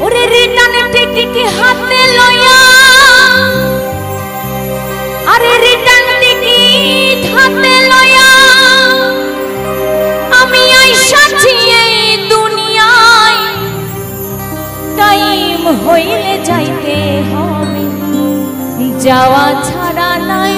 ওরে return ticket হাতে লইয়া আরে রিটার্ন টিকিট হাতে লইয়া আমি আইসাছি এই দুনিয়ায় টাইম হইলে যাইতে হবে যাওয়া ছাড়া নাই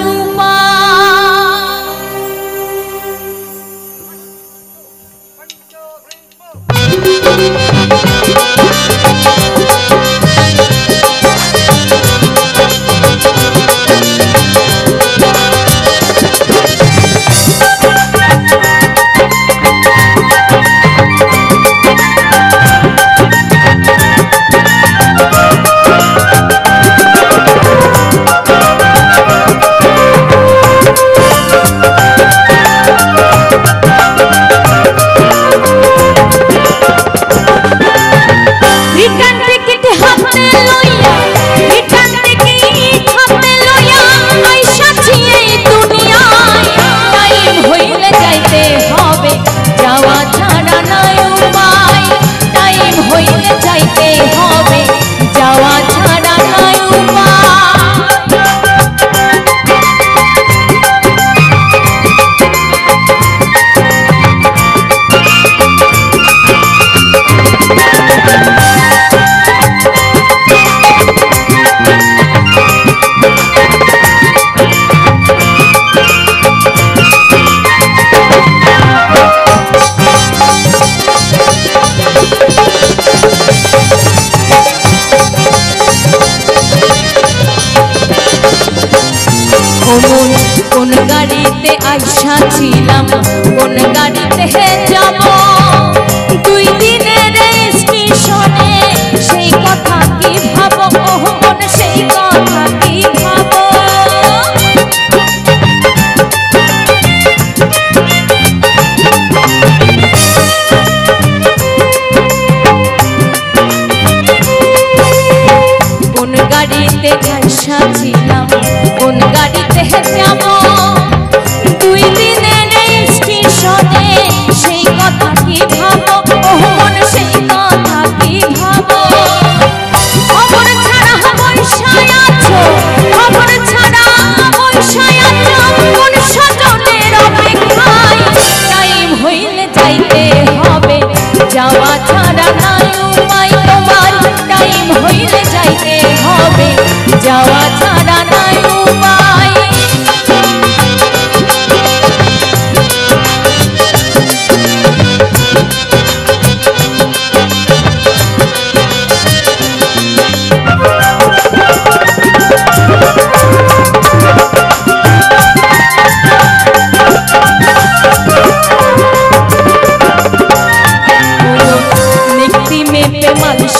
কোন গাড়িতে আইসা ছিলাম কোন গাড়িতে যাব 2 দিনের স্টেশনে সেই কথা কি ভাবো কোন সেই কথা কি ভাবো কোন গাড়িতে আইসা ছিলাম কোন গাড়িতে যাব 2 দিনের স্টেশনে সেই কথা কি ভাবো কোন সেই কথা কি ভাবো খবর ছাড়া বৈশায় আছো খবর ছাড়া বৈশায় আছো কোন সজনের অপেক্ষায় টাইম হইলে যাইতে হবে যাওয়া ছাড়া নাই উপায় তোমার টাইম হইলে যাইতে হবে যাওয়া ছাড়া নাই উপায় निकती में पे मालिश